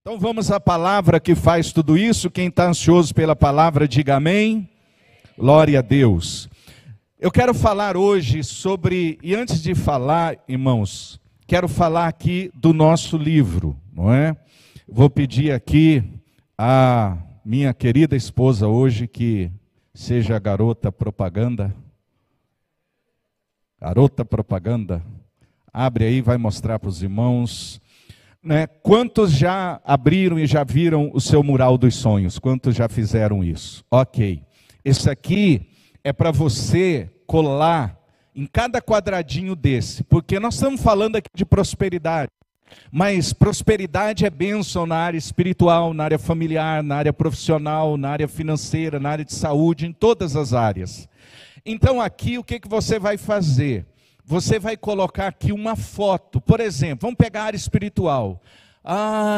Então vamos à palavra que faz tudo isso. Quem está ansioso pela palavra, diga amém. Glória a Deus. Eu quero falar hoje sobre, e antes de falar, irmãos, quero falar aqui do nosso livro, não é? Vou pedir aqui a minha querida esposa hoje que seja a garota propaganda. Garota propaganda. Abre aí, vai mostrar para os irmãos. Né? Quantos já abriram e já viram o seu mural dos sonhos? Quantos já fizeram isso? Ok. Esse aqui é para você colar em cada quadradinho desse, porque nós estamos falando aqui de prosperidade, mas prosperidade é bênção na área espiritual, na área familiar, na área profissional, na área financeira, na área de saúde, em todas as áreas. Então aqui o que você vai fazer? Você vai colocar aqui uma foto, por exemplo, vamos pegar a área espiritual.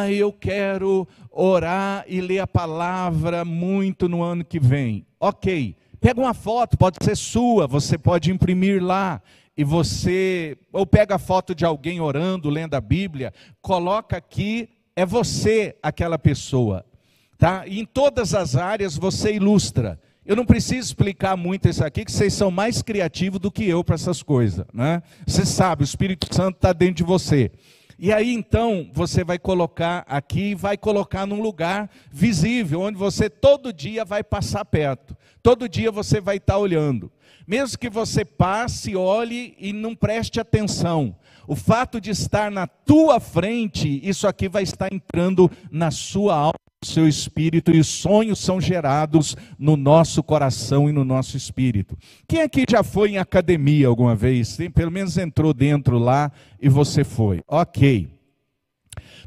Eu quero orar e ler a palavra muito no ano que vem. Ok, pega uma foto, pode ser sua, você pode imprimir lá. E você, ou pega a foto de alguém orando, lendo a Bíblia, coloca aqui, é você aquela pessoa. Tá? E em todas as áreas você ilustra. Eu não preciso explicar muito isso aqui, que vocês são mais criativos do que eu para essas coisas, né? Você sabe, o Espírito Santo está dentro de você. E aí então, você vai colocar aqui, vai colocar num lugar visível, onde você todo dia vai passar perto. Todo dia você vai estar olhando. Mesmo que você passe, olhe e não preste atenção. O fato de estar na tua frente, isso aqui vai estar entrando na sua alma, no seu espírito, e os sonhos são gerados no nosso coração e no nosso espírito. Quem aqui já foi em academia alguma vez? Sim, pelo menos entrou dentro lá e você foi. Ok.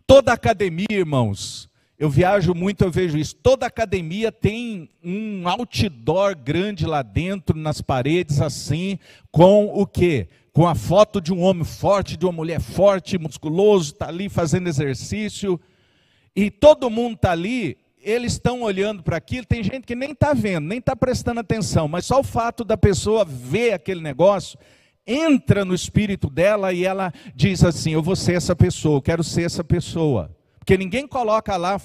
Toda academia, irmãos, eu viajo muito, eu vejo isso. Toda academia tem um outdoor grande lá dentro, nas paredes, assim, com o quê? Com a foto de um homem forte, de uma mulher forte, musculoso, está ali fazendo exercício. E todo mundo está ali, eles estão olhando para aquilo, tem gente que nem está vendo, nem está prestando atenção, mas só o fato da pessoa ver aquele negócio, entra no espírito dela e ela diz assim, eu vou ser essa pessoa, eu quero ser essa pessoa. Porque ninguém coloca lá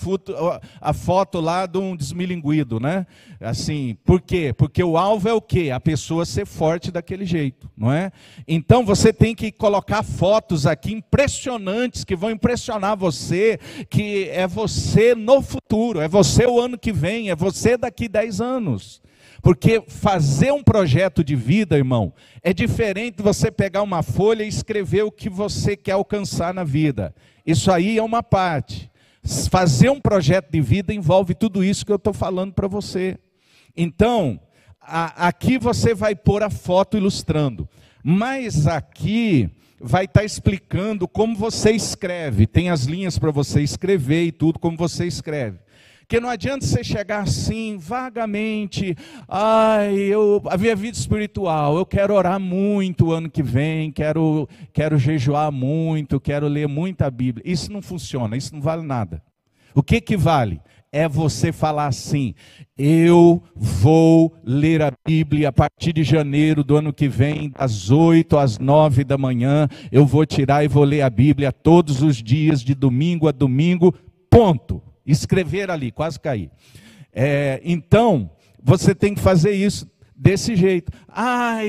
a foto lá de um desmilinguido, né? Assim, por quê? Porque o alvo é o quê? A pessoa ser forte daquele jeito, não é? Então você tem que colocar fotos aqui impressionantes, que vão impressionar você, que é você no futuro, é você o ano que vem, é você daqui 10 anos. Porque fazer um projeto de vida, irmão, é diferente de você pegar uma folha e escrever o que você quer alcançar na vida. Isso aí é uma parte. Fazer um projeto de vida envolve tudo isso que eu estou falando para você. Então, aqui você vai pôr a foto ilustrando. Mas aqui vai estar explicando como você escreve. Tem as linhas para você escrever e tudo como você escreve. Porque não adianta você chegar assim, vagamente, a minha vida espiritual, eu quero orar muito o ano que vem, quero jejuar muito, quero ler muita Bíblia. Isso não funciona, isso não vale nada. O que vale? É você falar assim, eu vou ler a Bíblia a partir de janeiro do ano que vem, das 8 às 9 da manhã, eu vou tirar e vou ler a Bíblia todos os dias, de domingo a domingo, ponto. Escrever ali, quase caí. Então, você tem que fazer isso desse jeito.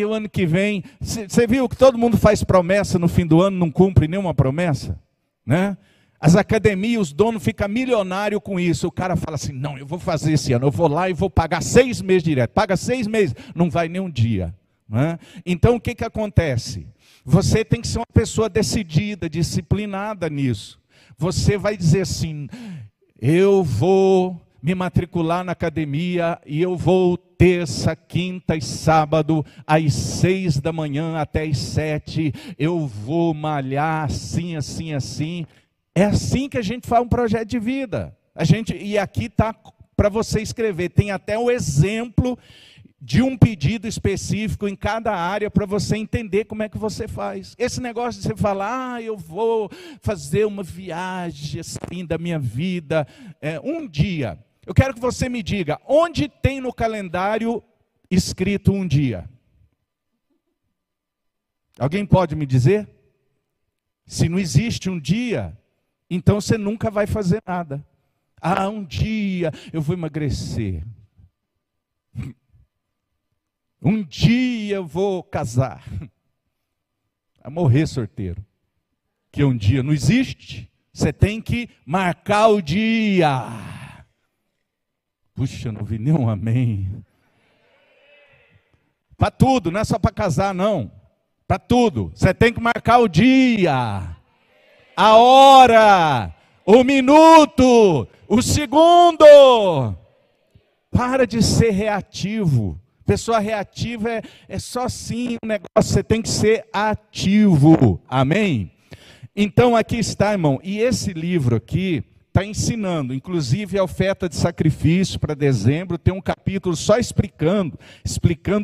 O ano que vem, você viu que todo mundo faz promessa no fim do ano, não cumpre nenhuma promessa? Né? As academias, os donos ficam milionários com isso. O cara fala assim, não, eu vou fazer esse ano, eu vou lá e vou pagar 6 meses direto. Paga 6 meses, não vai nem um dia. Né? Então, o que acontece? Você tem que ser uma pessoa decidida, disciplinada nisso. Você vai dizer assim, eu vou me matricular na academia e eu vou terça, quinta e sábado, às 6 da manhã até às 7, eu vou malhar assim, assim, assim. É assim que a gente faz um projeto de vida. E aqui está para você escrever, tem até o exemplo de um pedido específico em cada área para você entender como é que você faz. Esse negócio de você falar, eu vou fazer uma viagem assim da minha vida, um dia. Eu quero que você me diga, onde tem no calendário escrito um dia? Alguém pode me dizer? Se não existe um dia, Então você nunca vai fazer nada. Ah, um dia eu vou emagrecer. Um dia eu vou casar. Vai morrer solteiro. Que um dia não existe. Você tem que marcar o dia. Puxa, não vi nenhum amém. Para tudo, não é só para casar não. Para tudo. Você tem que marcar o dia, a hora, o minuto, o segundo. Para de ser reativo. Pessoa reativa é só assim o negócio. Você tem que ser ativo. Amém? Então aqui está, irmão. E esse livro aqui está ensinando, inclusive a oferta de sacrifício para dezembro. Tem um capítulo só explicando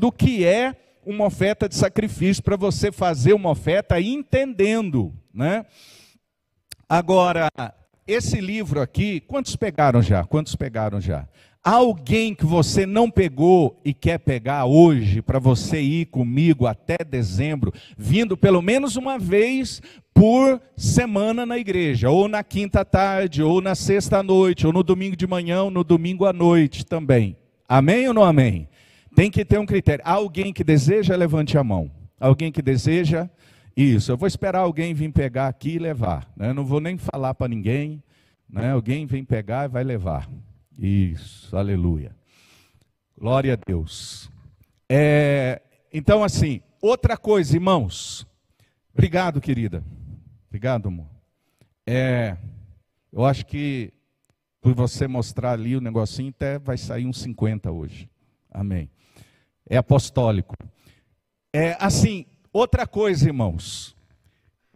o que é uma oferta de sacrifício, para você fazer uma oferta entendendo, né? Agora, esse livro aqui, quantos pegaram já? Quantos pegaram já? Alguém que você não pegou e quer pegar hoje, para você ir comigo até dezembro, vindo pelo menos uma vez por semana na igreja, ou na quinta tarde, ou na sexta à noite, ou no domingo de manhã, ou no domingo à noite também. Amém ou não amém? Tem que ter um critério. Alguém que deseja, levante a mão. Alguém que deseja, isso. Eu vou esperar alguém vir pegar aqui e levar, né? Não vou nem falar para ninguém, né? Alguém vem pegar e vai levar. Isso, aleluia. Glória a Deus. Então assim, outra coisa, irmãos. Obrigado, querida. Obrigado, amor. Eu acho que por você mostrar ali o negocinho, até vai sair uns 50 hoje. Amém. É apostólico. Assim, outra coisa, irmãos.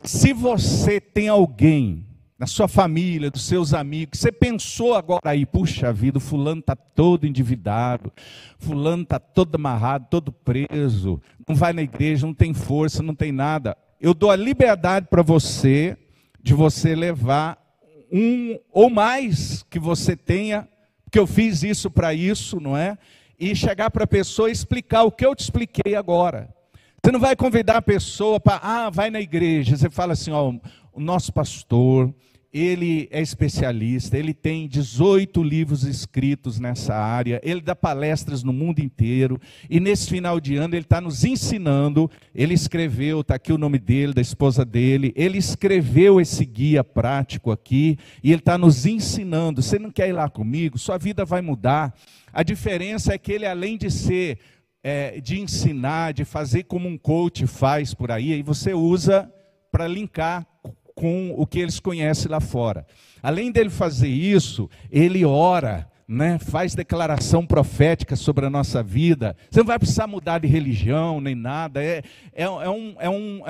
Se você tem alguém na sua família, dos seus amigos, você pensou agora aí, puxa vida, o fulano está todo endividado, fulano está todo amarrado, todo preso, não vai na igreja, não tem força, não tem nada. Eu dou a liberdade para você, de você levar um ou mais que você tenha, porque eu fiz isso para isso, não é? E chegar para a pessoa e explicar o que eu te expliquei agora. Você não vai convidar a pessoa para, vai na igreja. Você fala assim, o nosso pastor, ele é especialista, ele tem 18 livros escritos nessa área, ele dá palestras no mundo inteiro, e nesse final de ano ele está nos ensinando, ele escreveu, está aqui o nome dele, da esposa dele, ele escreveu esse guia prático aqui, e ele está nos ensinando. Você não quer ir lá comigo? Sua vida vai mudar. A diferença é que ele, além de ser, de ensinar, de fazer como um coach faz por aí você usa para linkar com o que eles conhecem lá fora. Além dele fazer isso, ele ora, né? Faz declaração profética sobre a nossa vida. Você não vai precisar mudar de religião nem nada. É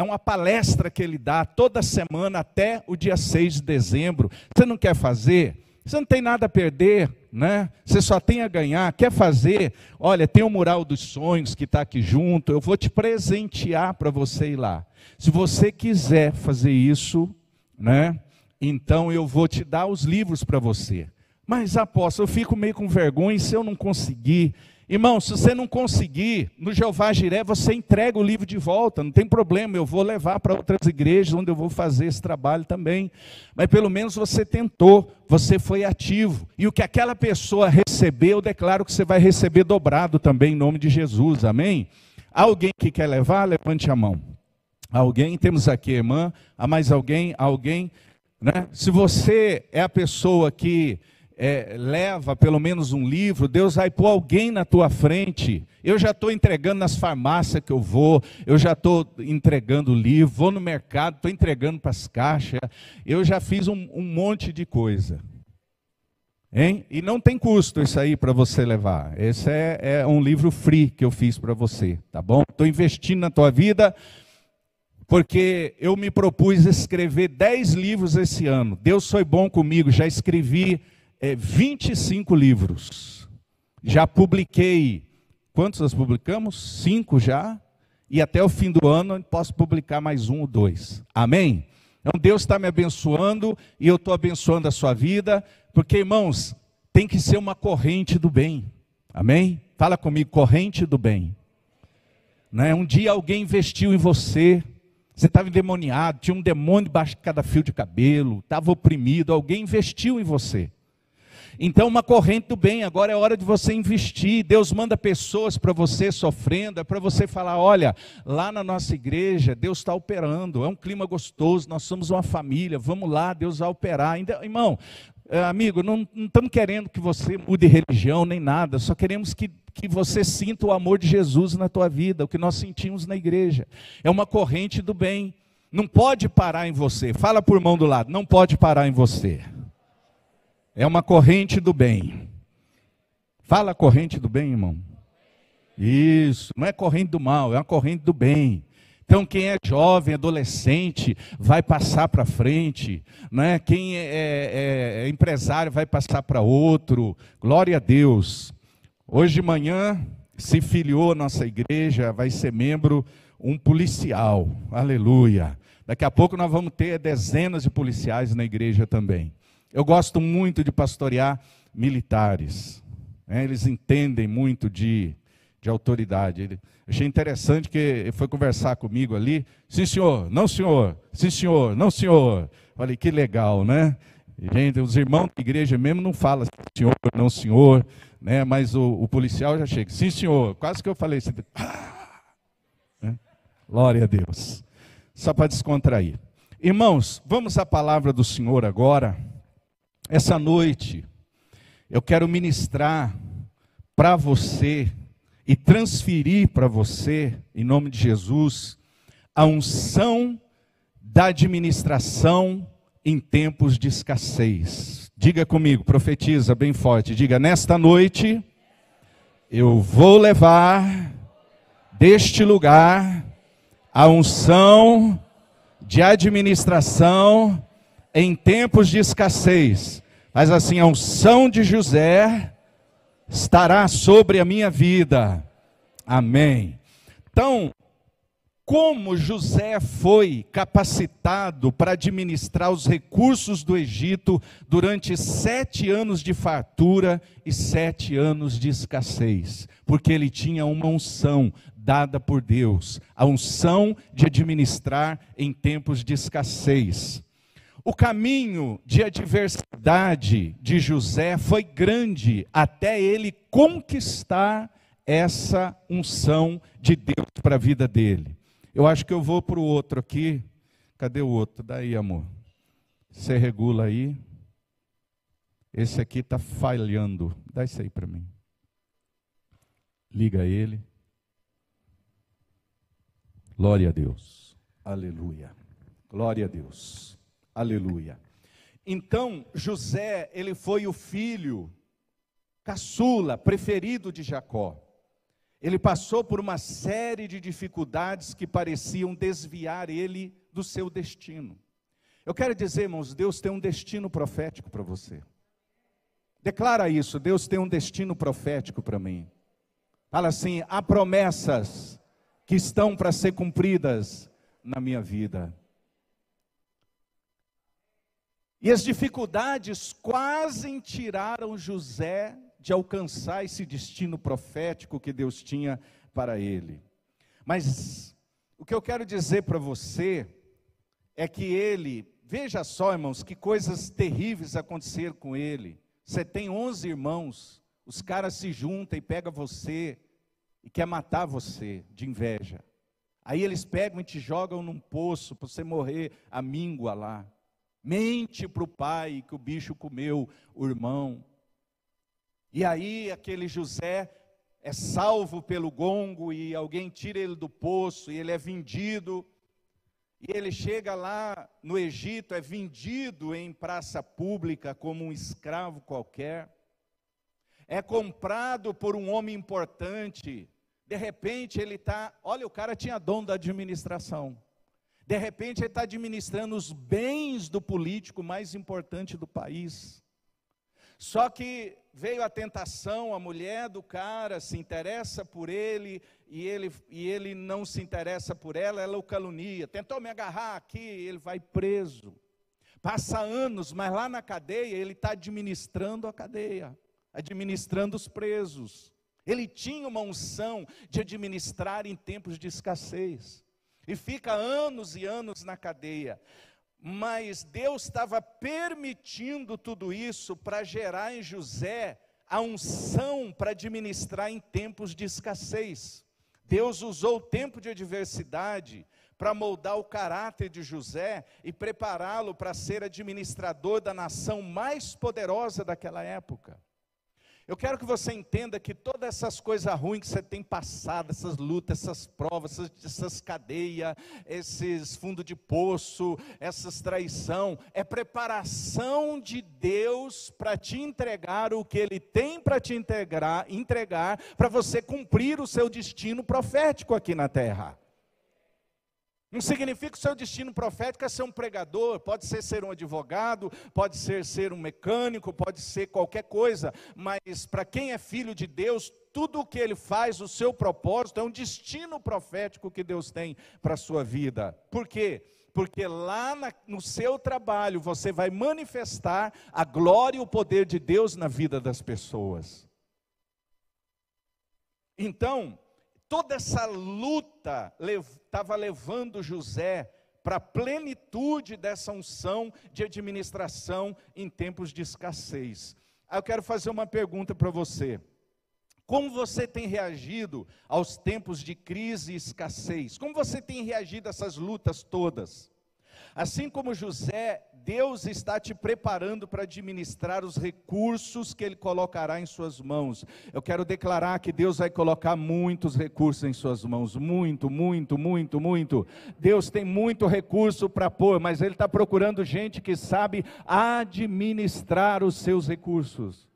uma palestra que ele dá toda semana até o dia 6 de dezembro. Você não quer fazer? Você não tem nada a perder, né? Você só tem a ganhar. Quer fazer? Olha, tem o Mural dos Sonhos que está aqui junto. Eu vou te presentear para você ir lá. Se você quiser fazer isso, né? Então eu vou te dar os livros para você. Mas apóstolo, eu fico meio com vergonha se eu não conseguir. Irmão, se você não conseguir, no Jeová Jiré você entrega o livro de volta, não tem problema, eu vou levar para outras igrejas onde eu vou fazer esse trabalho também. Mas pelo menos você tentou, você foi ativo. E o que aquela pessoa recebeu, eu declaro que você vai receber dobrado também em nome de Jesus, amém? Alguém que quer levar, levante a mão. Alguém? Temos aqui a irmã. Há mais alguém? Alguém? Né? Se você é a pessoa que leva pelo menos um livro, Deus vai pôr alguém na tua frente. Eu já estou entregando nas farmácias que eu vou, eu já estou entregando livro, vou no mercado, estou entregando para as caixas, eu já fiz um monte de coisa. Hein? E não tem custo isso aí para você levar. Esse é um livro free que eu fiz para você, tá bom? Estou investindo na tua vida, porque eu me propus escrever 10 livros esse ano. Deus foi bom comigo, já escrevi 25 livros. Já publiquei, quantos nós publicamos? 5 já. E até o fim do ano eu posso publicar mais 1 ou 2. Amém? Então Deus está me abençoando e eu estou abençoando a sua vida. Porque, irmãos, tem que ser uma corrente do bem. Amém? Fala comigo, corrente do bem. Né? Um dia alguém investiu em você. Você estava endemoniado, tinha um demônio debaixo de cada fio de cabelo, estava oprimido, alguém investiu em você. Então uma corrente do bem, agora é hora de você investir. Deus manda pessoas para você sofrendo, é para você falar, olha, lá na nossa igreja Deus está operando, é um clima gostoso, nós somos uma família, vamos lá, Deus vai operar. Irmão, amigo, não estamos querendo que você mude religião nem nada, só queremos que você sinta o amor de Jesus na tua vida, o que nós sentimos na igreja. É uma corrente do bem, não pode parar em você. Fala por mão do lado, não pode parar em você. É uma corrente do bem. Fala corrente do bem, irmão. Isso, não é corrente do mal, é uma corrente do bem. Então quem é jovem, adolescente, vai passar para frente, né? Quem é empresário vai passar para outro. Glória a Deus. Hoje de manhã se filiou à nossa igreja, vai ser membro um policial. Aleluia. Daqui a pouco nós vamos ter dezenas de policiais na igreja também. Eu gosto muito de pastorear militares, né? Eles entendem muito de autoridade. Achei interessante que ele foi conversar comigo ali, sim senhor, não senhor, sim senhor, não senhor. Falei, que legal, né? Gente, os irmãos da igreja mesmo não falam senhor, não senhor, né? Mas o policial já chega, sim senhor, quase que eu falei assim, né? Glória a Deus, só para descontrair. Irmãos, vamos à palavra do Senhor agora. Essa noite, eu quero ministrar para você e transferir para você, em nome de Jesus, a unção da administração em tempos de escassez. Diga comigo, profetiza bem forte, diga, nesta noite, eu vou levar deste lugar a unção de administração em tempos de escassez. Mas assim, a unção de José estará sobre a minha vida. Amém. Então, como José foi capacitado para administrar os recursos do Egito durante 7 anos de fartura e 7 anos de escassez? Porque ele tinha uma unção dada por Deus, a unção de administrar em tempos de escassez. O caminho de adversidade de José foi grande até ele conquistar essa unção de Deus para a vida dele. Eu acho que eu vou para o outro aqui. Cadê o outro? Daí, amor. Você regula aí. Esse aqui está falhando. Dá isso aí para mim. Liga ele. Glória a Deus. Aleluia. Glória a Deus. Aleluia. Então, José, ele foi o filho caçula, preferido de Jacó. Ele passou por uma série de dificuldades que pareciam desviar ele do seu destino. Eu quero dizer, irmãos, Deus tem um destino profético para você. Declara isso, Deus tem um destino profético para mim. Fala assim, há promessas que estão para ser cumpridas na minha vida. E as dificuldades quase tiraram José de alcançar esse destino profético que Deus tinha para ele. Mas o que eu quero dizer para você é que ele, veja só, irmãos, que coisas terríveis aconteceram com ele. Você tem 11 irmãos, os caras se juntam e pegam você e quer matar você de inveja. Aí eles pegam e te jogam num poço para você morrer à míngua lá. Mente para o pai que o bicho comeu o irmão. E aí aquele José é salvo pelo gongo e alguém tira ele do poço e ele é vendido. E ele chega lá no Egito, é vendido em praça pública como um escravo qualquer. É comprado por um homem importante. De repente ele está, olha, o cara tinha dom da administração. De repente ele está administrando os bens do político mais importante do país. Só que veio a tentação, a mulher do cara se interessa por ele e ele não se interessa por ela, ela o calunia. Tentou me agarrar aqui, ele vai preso. Passa anos, mas lá na cadeia ele está administrando a cadeia, administrando os presos. Ele tinha uma unção de administrar em tempos de escassez. e fica anos e anos na cadeia. Mas Deus estava permitindo tudo isso para gerar em José a unção para administrar em tempos de escassez. Deus usou o tempo de adversidade para moldar o caráter de José e prepará-lo para ser administrador da nação mais poderosa daquela época. Eu quero que você entenda que todas essas coisas ruins que você tem passado, essas lutas, essas provas, essas cadeias, esses fundos de poço, essas traição, é preparação de Deus para te entregar o que Ele tem para te entregar para você cumprir o seu destino profético aqui na terra. Não significa que o seu destino profético é ser um pregador, pode ser um advogado, pode ser um mecânico, pode ser qualquer coisa, mas para quem é filho de Deus, tudo o que ele faz, o seu propósito, é um destino profético que Deus tem para a sua vida. Por quê? Porque lá no seu trabalho você vai manifestar a glória e o poder de Deus na vida das pessoas. Então, toda essa luta estava levando José para a plenitude dessa unção de administração em tempos de escassez. Aí eu quero fazer uma pergunta para você. Como você tem reagido aos tempos de crise e escassez? Como você tem reagido a essas lutas todas? Assim como José, Deus está te preparando para administrar os recursos que Ele colocará em suas mãos. Eu quero declarar que Deus vai colocar muitos recursos em suas mãos, muito. Deus tem muito recurso para pôr, mas Ele está procurando gente que sabe administrar os seus recursos.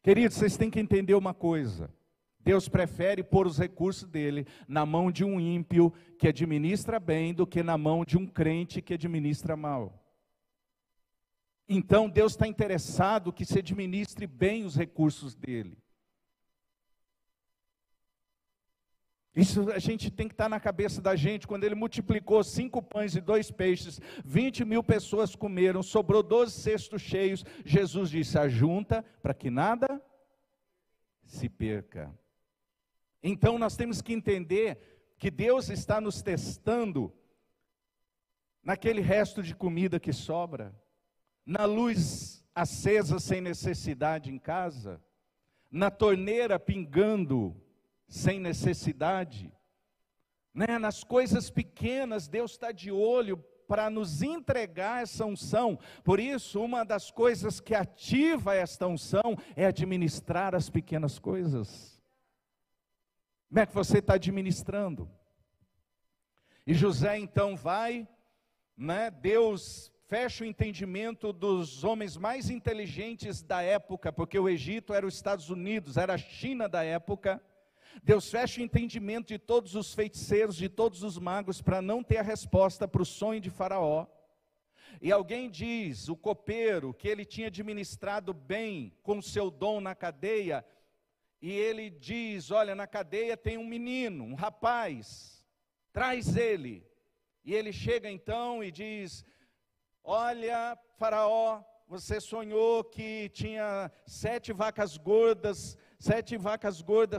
Queridos, vocês têm que entender uma coisa. Deus prefere pôr os recursos dele na mão de um ímpio que administra bem do que na mão de um crente que administra mal. Então Deus está interessado que se administre bem os recursos dele. Isso a gente tem que estar na cabeça da gente. Quando ele multiplicou 5 pães e 2 peixes, 20.000 pessoas comeram, sobrou 12 cestos cheios. Jesus disse: ajunta para que nada se perca. Então nós temos que entender que Deus está nos testando naquele resto de comida que sobra, na luz acesa sem necessidade em casa, na torneira pingando sem necessidade, né? Nas coisas pequenas Deus está de olho para nos entregar essa unção. Por isso, uma das coisas que ativa esta unção é administrar as pequenas coisas. Como é que você está administrando? E José então vai, né? Deus fecha o entendimento dos homens mais inteligentes da época, porque o Egito era os Estados Unidos, era a China da época. Deus fecha o entendimento de todos os feiticeiros, de todos os magos, para não ter a resposta para o sonho de Faraó. E alguém diz, o copeiro, que ele tinha administrado bem com o seu dom na cadeia, e ele diz, olha, na cadeia tem um menino, um rapaz, traz ele. E ele chega então e diz, olha, Faraó, você sonhou que tinha 7 vacas gordas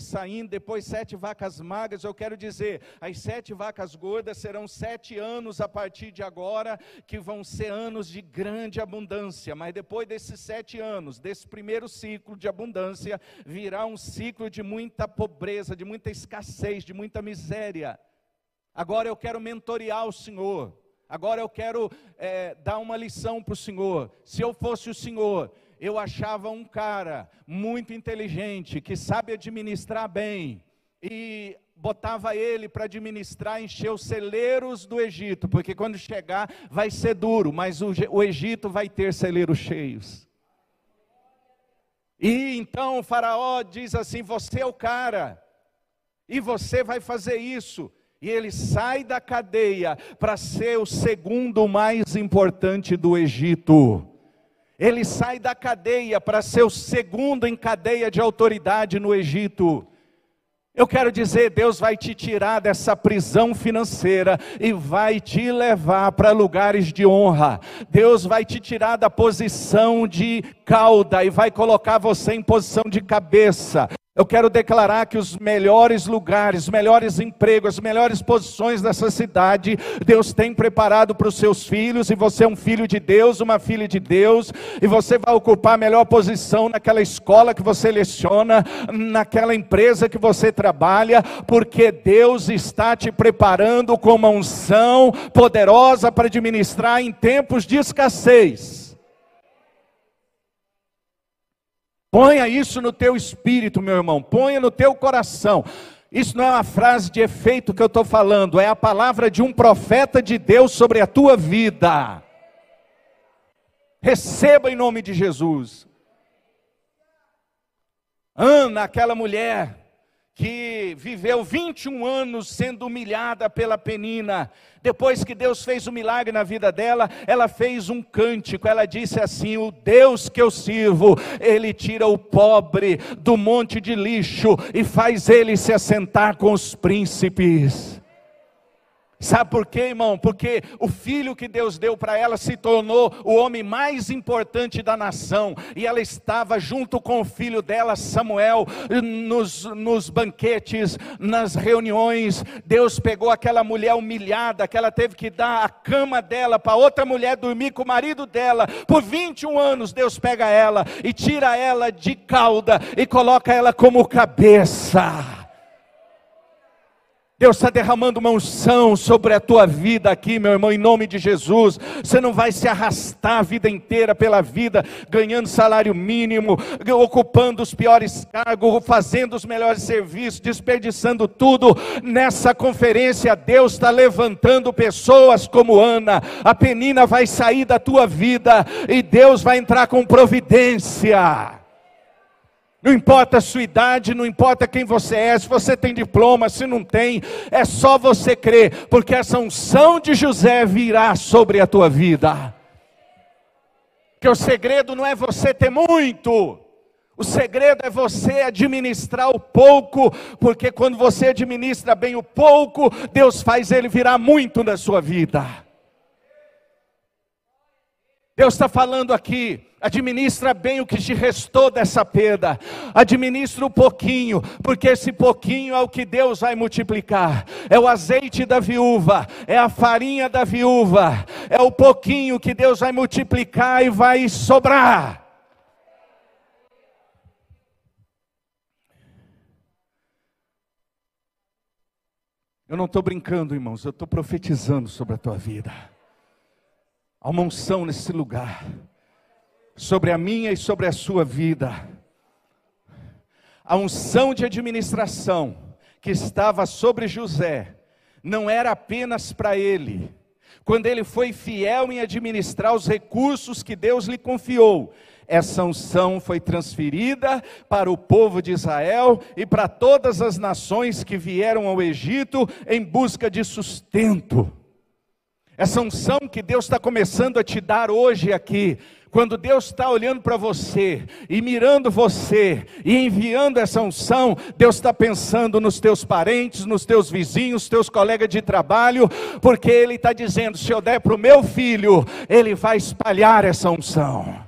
saindo, depois 7 vacas magras. Eu quero dizer, as 7 vacas gordas serão 7 anos a partir de agora, que vão ser anos de grande abundância, mas depois desses 7 anos, desse primeiro ciclo de abundância, virá um ciclo de muita pobreza, de muita escassez, de muita miséria. Agora eu quero mentorear o Senhor. Agora eu quero dar uma lição para o Senhor. Se eu fosse o Senhor, eu achava um cara muito inteligente, que sabe administrar bem, e botava ele para administrar, encher os celeiros do Egito, porque quando chegar vai ser duro, mas o Egito vai ter celeiros cheios. E então o Faraó diz assim, você é o cara, e você vai fazer isso. E ele sai da cadeia para ser o segundo mais importante do Egito. Ele sai da cadeia para ser o segundo em cadeia de autoridade no Egito. Eu quero dizer, Deus vai te tirar dessa prisão financeira e vai te levar para lugares de honra. Deus vai te tirar da posição de cauda e vai colocar você em posição de cabeça. Eu quero declarar que os melhores lugares, os melhores empregos, as melhores posições dessa cidade, Deus tem preparado para os seus filhos, e você é um filho de Deus, uma filha de Deus, e você vai ocupar a melhor posição naquela escola que você leciona, naquela empresa que você trabalha, porque Deus está te preparando com uma unção poderosa para administrar em tempos de escassez. Ponha isso no teu espírito, meu irmão, ponha no teu coração. Isso não é uma frase de efeito que eu estou falando, é a palavra de um profeta de Deus sobre a tua vida. Receba em nome de Jesus. Ana, aquela mulher que viveu 21 anos sendo humilhada pela Penina, depois que Deus fez um milagre na vida dela, ela fez um cântico, ela disse assim: o Deus que eu sirvo, Ele tira o pobre do monte de lixo, e faz ele se assentar com os príncipes. Sabe por quê, irmão? Porque o filho que Deus deu para ela se tornou o homem mais importante da nação, e ela estava junto com o filho dela, Samuel, nos banquetes, nas reuniões. Deus pegou aquela mulher humilhada, que ela teve que dar a cama dela para outra mulher dormir com o marido dela, por 21 anos, Deus pega ela e tira ela de cauda, e coloca ela como cabeça. Deus está derramando uma unção sobre a tua vida aqui, meu irmão, em nome de Jesus. Você não vai se arrastar a vida inteira pela vida, ganhando salário mínimo, ocupando os piores cargos, fazendo os melhores serviços, desperdiçando tudo. Nessa conferência, Deus está levantando pessoas como Ana. A Penina vai sair da tua vida, e Deus vai entrar com providência. Não importa a sua idade, não importa quem você é, se você tem diploma, se não tem, é só você crer, porque essa unção de José virá sobre a tua vida. Porque o segredo não é você ter muito, o segredo é você administrar o pouco, porque quando você administra bem o pouco, Deus faz ele virar muito na sua vida. Deus está falando aqui: administra bem o que te restou dessa perda, administra um pouquinho, porque esse pouquinho é o que Deus vai multiplicar. É o azeite da viúva, é a farinha da viúva, é o pouquinho que Deus vai multiplicar e vai sobrar. Eu não estou brincando, irmãos, eu estou profetizando sobre a tua vida. Há uma unção nesse lugar, sobre a minha e sobre a sua vida. A unção de administração que estava sobre José, não era apenas para ele. Quando ele foi fiel em administrar os recursos que Deus lhe confiou, essa unção foi transferida para o povo de Israel e para todas as nações que vieram ao Egito em busca de sustento. Essa unção que Deus está começando a te dar hoje aqui, quando Deus está olhando para você, e mirando você, e enviando essa unção, Deus está pensando nos teus parentes, nos teus vizinhos, teus colegas de trabalho, porque Ele está dizendo: se eu der para o meu filho, ele vai espalhar essa unção.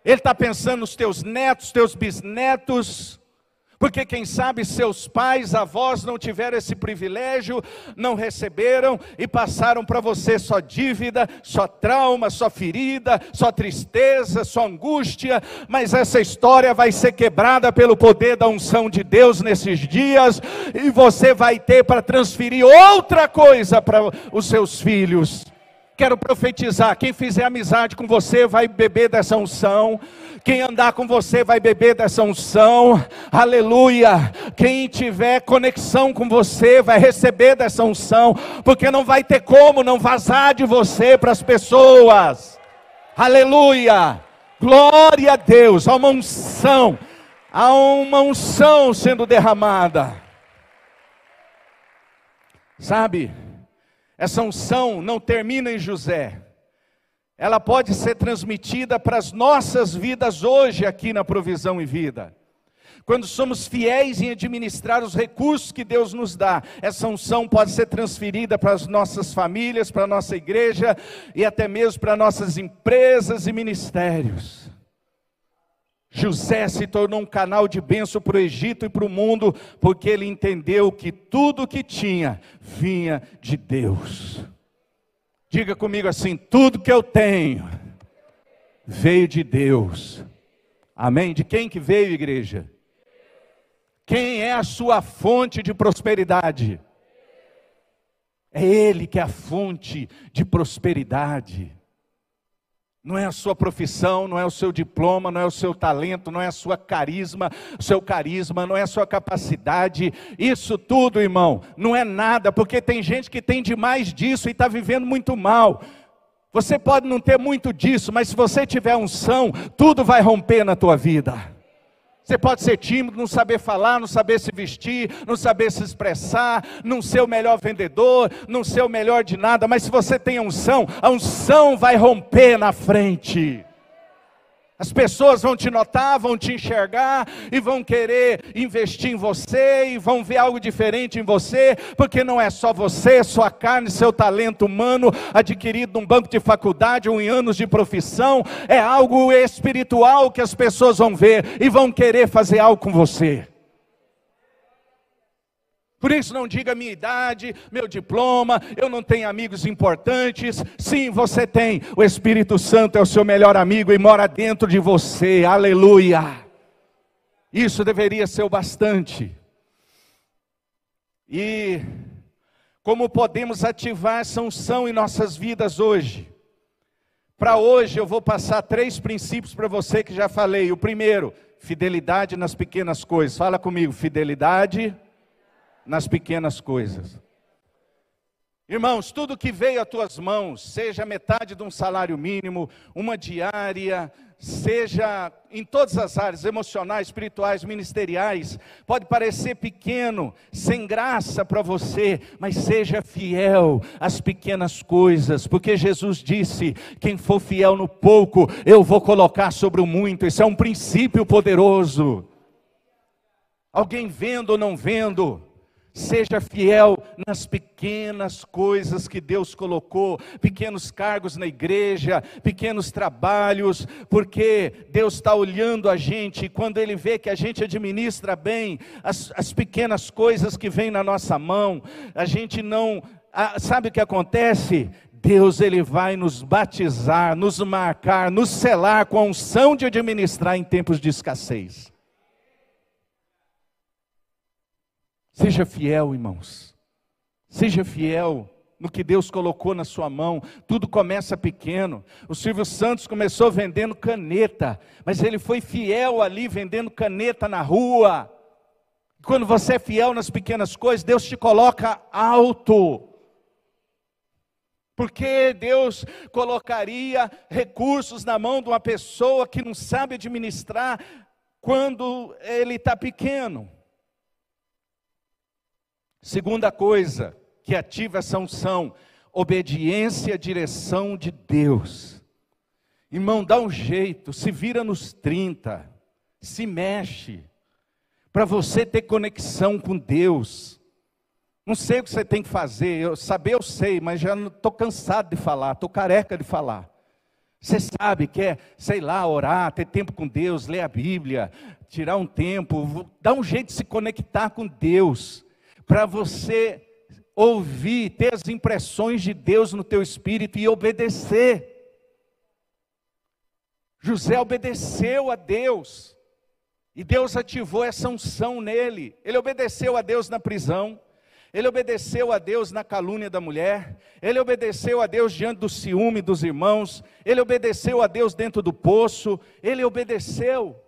Ele está pensando nos teus netos, teus bisnetos, porque quem sabe seus pais, avós não tiveram esse privilégio, não receberam e passaram para você só dívida, só trauma, só ferida, só tristeza, só angústia. Mas essa história vai ser quebrada pelo poder da unção de Deus nesses dias, e você vai ter para transferir outra coisa para os seus filhos. Quero profetizar: quem fizer amizade com você vai beber dessa unção. Quem andar com você vai beber dessa unção. Aleluia. Quem tiver conexão com você vai receber dessa unção, porque não vai ter como não vazar de você para as pessoas. Aleluia. Glória a Deus. Há uma unção. Há uma unção sendo derramada. Sabe, essa unção não termina em José. Ela pode ser transmitida para as nossas vidas hoje aqui na Provisão e Vida. Quando somos fiéis em administrar os recursos que Deus nos dá, essa unção pode ser transferida para as nossas famílias, para a nossa igreja e até mesmo para nossas empresas e ministérios. José se tornou um canal de bênção para o Egito e para o mundo, porque ele entendeu que tudo o que tinha vinha de Deus. Diga comigo assim: tudo que eu tenho veio de Deus. Amém? De quem que veio, igreja? Quem é a sua fonte de prosperidade? É Ele que é a fonte de prosperidade. Não é a sua profissão, não é o seu diploma, não é o seu talento, não é a sua carisma, o seu carisma, não é a sua capacidade. Isso tudo, irmão, não é nada, porque tem gente que tem demais disso e está vivendo muito mal. Você pode não ter muito disso, mas se você tiver unção, tudo vai romper na tua vida. Você pode ser tímido, não saber falar, não saber se vestir, não saber se expressar, não ser o melhor vendedor, não ser o melhor de nada, mas se você tem unção, a unção vai romper na frente. As pessoas vão te notar, vão te enxergar e vão querer investir em você e vão ver algo diferente em você, porque não é só você, sua carne, seu talento humano adquirido num banco de faculdade ou em anos de profissão, é algo espiritual que as pessoas vão ver e vão querer fazer algo com você. Por isso não diga minha idade, meu diploma, eu não tenho amigos importantes. Sim, você tem. O Espírito Santo é o seu melhor amigo e mora dentro de você. Aleluia. Isso deveria ser o bastante. E como podemos ativar essa unção em nossas vidas hoje? Para hoje eu vou passar 3 princípios para você que já falei. O primeiro, fidelidade nas pequenas coisas. Fala comigo, fidelidade nas pequenas coisas. Irmãos, tudo que veio às tuas mãos, seja metade de um salário mínimo, uma diária, seja em todas as áreas, emocionais, espirituais, ministeriais, pode parecer pequeno, sem graça para você, mas seja fiel às pequenas coisas, porque Jesus disse, quem for fiel no pouco, eu vou colocar sobre o muito. Esse é um princípio poderoso. Alguém vendo ou não vendo, seja fiel nas pequenas coisas que Deus colocou, pequenos cargos na igreja, pequenos trabalhos, porque Deus está olhando a gente, e quando Ele vê que a gente administra bem as pequenas coisas que vêm na nossa mão, a gente não, sabe o que acontece? Deus, Ele vai nos batizar, nos marcar, nos selar com a unção de administrar em tempos de escassez. Seja fiel, irmãos, seja fiel no que Deus colocou na sua mão. Tudo começa pequeno. O Silvio Santos começou vendendo caneta, mas ele foi fiel ali vendendo caneta na rua. Quando você é fiel nas pequenas coisas, Deus te coloca alto. Porque Deus colocaria recursos na mão de uma pessoa que não sabe administrar quando ele está pequeno. Segunda coisa que ativa essa unção, obediência à direção de Deus. Irmão, dá um jeito, se vira nos 30, se mexe, para você ter conexão com Deus. Não sei o que você tem que fazer, eu sei, mas já estou cansado de falar, estou careca de falar. Você sabe que é, sei lá, orar, ter tempo com Deus, ler a Bíblia, tirar um tempo, dá um jeito de se conectar com Deus, para você ouvir, ter as impressões de Deus no teu espírito e obedecer. José obedeceu a Deus, e Deus ativou essa unção nele. Ele obedeceu a Deus na prisão, ele obedeceu a Deus na calúnia da mulher, ele obedeceu a Deus diante do ciúme dos irmãos, ele obedeceu a Deus dentro do poço, ele obedeceu.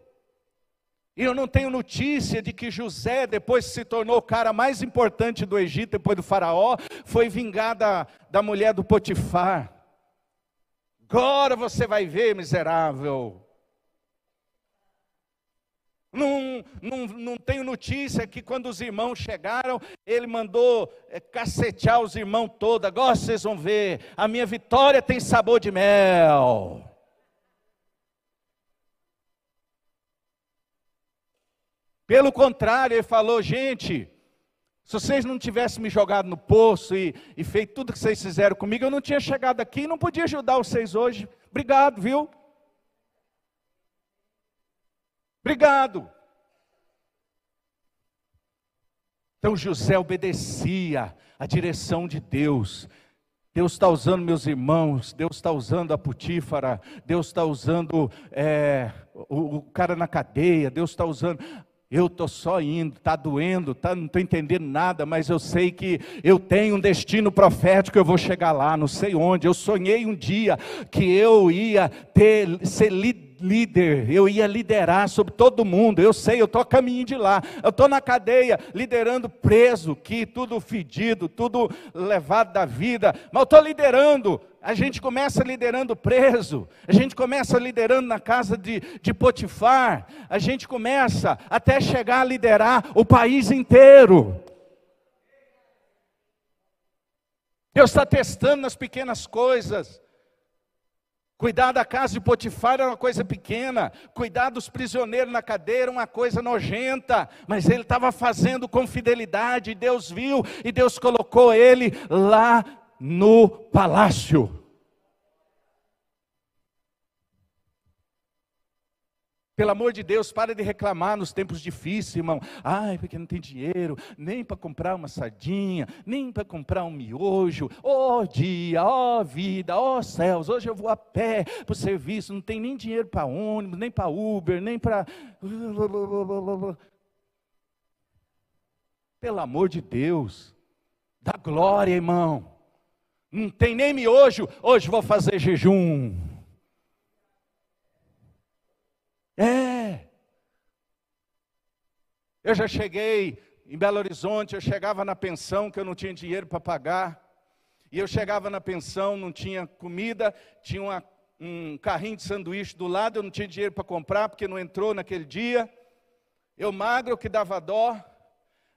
E eu não tenho notícia de que José, depois que se tornou o cara mais importante do Egito, depois do faraó, foi vingado da mulher do Potifar. Agora você vai ver, miserável. Não tenho notícia que quando os irmãos chegaram, ele mandou cacetear os irmãos todos. Agora vocês vão ver, a minha vitória tem sabor de mel. Pelo contrário, ele falou, gente, se vocês não tivessem me jogado no poço e feito tudo que vocês fizeram comigo, eu não tinha chegado aqui e não podia ajudar vocês hoje. Obrigado, viu? Obrigado. Então José obedecia à direção de Deus. Deus está usando meus irmãos, Deus está usando a Potífara, Deus está usando o cara na cadeia, Deus está usando... Eu estou só indo, está doendo, não estou entendendo nada, mas eu sei que eu tenho um destino profético, eu vou chegar lá, não sei onde. Eu sonhei um dia que eu ia ser líder, eu ia liderar sobre todo mundo. Eu sei, eu estou a caminho de lá, eu estou na cadeia, liderando preso, que tudo fedido, tudo levado da vida, mas eu estou liderando. A gente começa liderando preso, a gente começa liderando na casa de Potifar, a gente começa até chegar a liderar o país inteiro. Deus está testando nas pequenas coisas. Cuidar da casa de Potifar era uma coisa pequena, cuidar dos prisioneiros na cadeia era uma coisa nojenta, mas ele estava fazendo com fidelidade, e Deus viu, e Deus colocou ele lá no palácio. Pelo amor de Deus, para de reclamar nos tempos difíceis, irmão. Ai, porque não tem dinheiro, nem para comprar uma sardinha, nem para comprar um miojo. Ó dia, ó vida, ó céus, hoje eu vou a pé para o serviço, não tem nem dinheiro para ônibus, nem para Uber, nem para... Pelo amor de Deus, dá glória, irmão. Não tem nem miojo, hoje vou fazer jejum. Eu já cheguei em Belo Horizonte, eu chegava na pensão que eu não tinha dinheiro para pagar. E eu chegava na pensão, não tinha comida, tinha um carrinho de sanduíche do lado, eu não tinha dinheiro para comprar, porque não entrou naquele dia. Eu magro, que dava dó.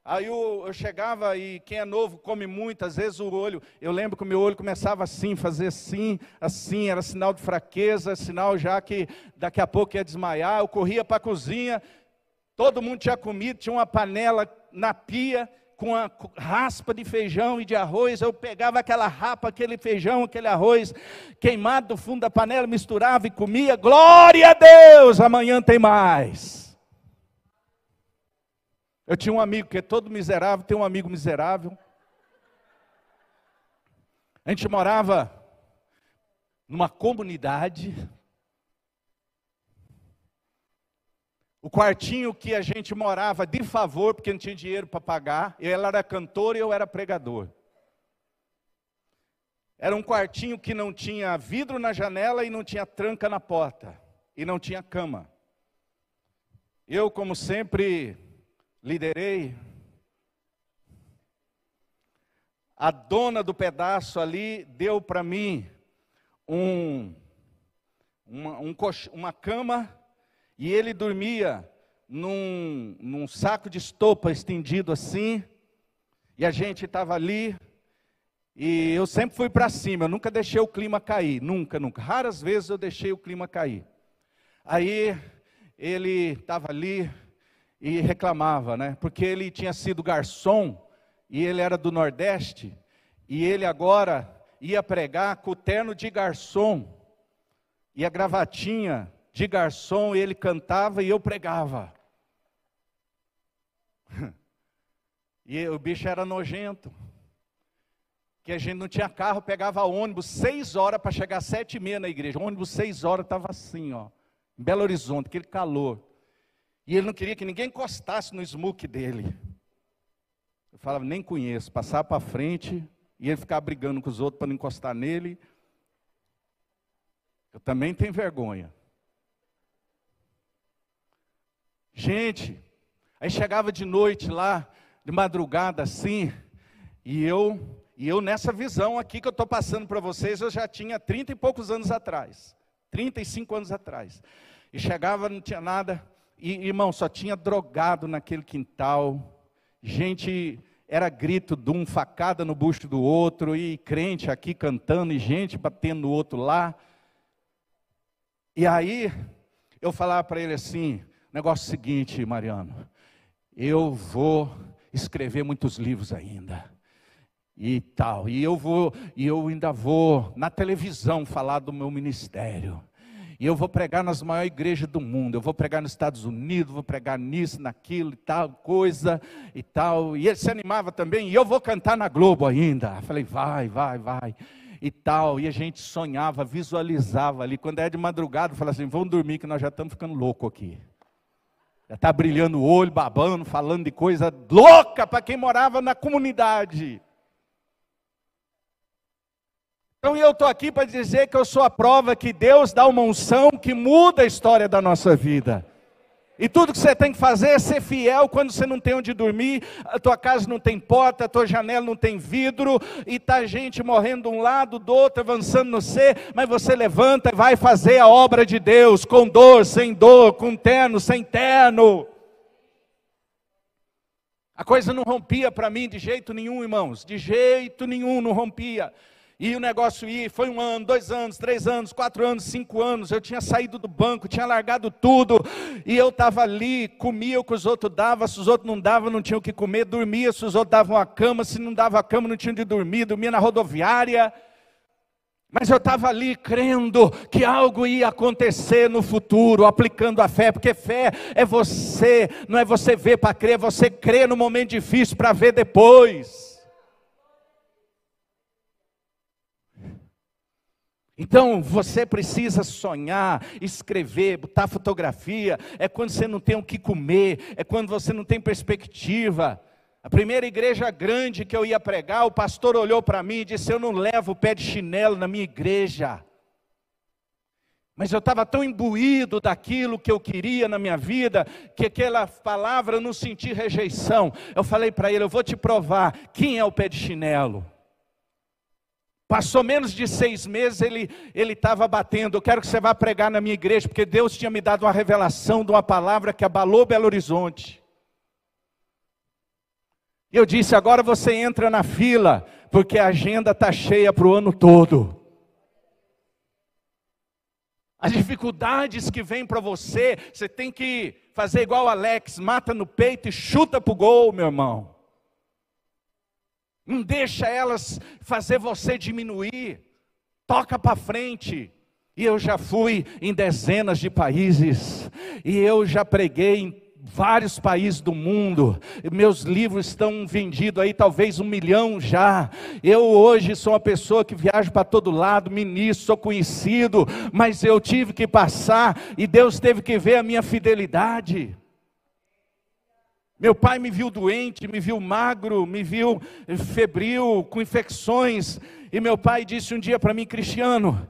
Aí eu chegava e quem é novo come muito, às vezes o olho, eu lembro que o meu olho começava assim, fazer assim, era sinal de fraqueza, sinal já que daqui a pouco ia desmaiar. Eu corria para a cozinha, todo mundo tinha comido, tinha uma panela na pia, com a raspa de feijão e de arroz. Eu pegava aquela rapa, aquele feijão, aquele arroz queimado do fundo da panela, misturava e comia. Glória a Deus, amanhã tem mais. Eu tinha um amigo que é todo miserável, tem um amigo miserável. A gente morava numa comunidade. O quartinho que a gente morava de favor, porque não tinha dinheiro para pagar. Ela era cantor e eu era pregador. Era um quartinho que não tinha vidro na janela e não tinha tranca na porta. E não tinha cama. Eu, como sempre, liderei. A dona do pedaço ali deu para mim uma cama. E ele dormia num saco de estopa estendido assim, e a gente estava ali, e eu sempre fui para cima, eu nunca deixei o clima cair, nunca. Raras vezes eu deixei o clima cair. Aí ele estava ali e reclamava, né? Porque ele tinha sido garçom, e ele era do Nordeste, e ele agora ia pregar com o terno de garçom, e a gravatinha de garçom, ele cantava e eu pregava. E o bicho era nojento. Que a gente não tinha carro, pegava ônibus 6 horas para chegar às 7h30 na igreja. O ônibus 6 horas estava assim, ó, em Belo Horizonte, aquele calor. E ele não queria que ninguém encostasse no smoke dele. Eu falava, nem conheço, passava para frente, e ele ficava brigando com os outros para não encostar nele. Eu também tenho vergonha. Gente, aí chegava de noite lá, de madrugada assim, e eu nessa visão aqui que eu estou passando para vocês, eu já tinha 30 e poucos anos atrás, 35 anos atrás, e chegava, não tinha nada, e irmão, só tinha drogado naquele quintal, gente, era grito de um, facada no bucho do outro, e crente aqui cantando, e gente batendo no outro lá. E aí, eu falava para ele assim, negócio seguinte, Mariano, eu vou escrever muitos livros ainda, e tal, e eu ainda vou na televisão falar do meu ministério, E eu vou pregar nas maiores igrejas do mundo. Eu vou pregar nos Estados Unidos, vou pregar nisso, naquilo e tal, coisa e tal. E ele se animava também. E eu vou cantar na Globo ainda. Eu falei, vai. E tal. E a gente sonhava, visualizava ali. Quando é de madrugada, eu falava assim, vamos dormir que nós já estamos ficando loucos aqui. Já está brilhando o olho, babando, falando de coisa louca para quem morava na comunidade. Então eu estou aqui para dizer que eu sou a prova que Deus dá uma unção que muda a história da nossa vida. E tudo que você tem que fazer é ser fiel quando você não tem onde dormir, a tua casa não tem porta, a tua janela não tem vidro, e está gente morrendo de um lado, do outro, avançando no ser, mas você levanta e vai fazer a obra de Deus, com dor, sem dor, com terno, sem terno. A coisa não rompia para mim de jeito nenhum, irmãos, de jeito nenhum não rompia. E o negócio ia, foi 1 ano, 2 anos, 3 anos, 4 anos, 5 anos, eu tinha saído do banco, tinha largado tudo, e eu estava ali, comia o que os outros davam, se os outros não davam, não tinha o que comer, dormia, se os outros davam a cama, se não davam a cama, não tinha onde dormir, dormia na rodoviária, mas eu estava ali crendo que algo ia acontecer no futuro, aplicando a fé, porque fé é você, não é você ver para crer, é você crer no momento difícil para ver depois. Então, você precisa sonhar, escrever, botar fotografia, é quando você não tem o que comer, é quando você não tem perspectiva. A primeira igreja grande que eu ia pregar, o pastor olhou para mim e disse, eu não levo pé de chinelo na minha igreja. Mas eu estava tão imbuído daquilo que eu queria na minha vida, que aquela palavra eu não senti rejeição. Eu falei para ele, eu vou te provar, quem é o pé de chinelo? Passou menos de 6 meses, ele estava batendo, eu quero que você vá pregar na minha igreja, porque Deus tinha me dado uma revelação de uma palavra que abalou Belo Horizonte. E eu disse, agora você entra na fila, porque a agenda está cheia para o ano todo. As dificuldades que vêm para você, você tem que fazer igual o Alex, mata no peito e chuta para o gol, meu irmão. Não deixa elas fazer você diminuir, toca para frente. E eu já fui em dezenas de países, e eu já preguei em vários países do mundo, meus livros estão vendidos aí talvez 1 milhão já. Eu hoje sou uma pessoa que viaja para todo lado, ministro, sou conhecido, mas eu tive que passar, e Deus teve que ver a minha fidelidade. Meu pai me viu doente, me viu magro, me viu febril, com infecções. E meu pai disse um dia para mim, Cristiano,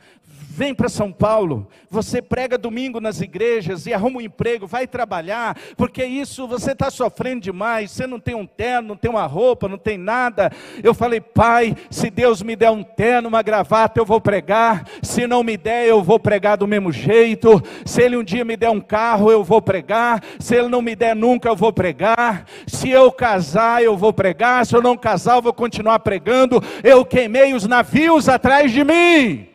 vem para São Paulo, você prega domingo nas igrejas e arruma um emprego, vai trabalhar, porque isso você está sofrendo demais, você não tem um terno, não tem uma roupa, não tem nada. Eu falei, pai, se Deus me der um terno, uma gravata, eu vou pregar, se não me der, eu vou pregar do mesmo jeito, se Ele um dia me der um carro, eu vou pregar, se Ele não me der nunca, eu vou pregar, se eu casar, eu vou pregar, se eu não casar, eu vou continuar pregando. Eu queimei os navios atrás de mim.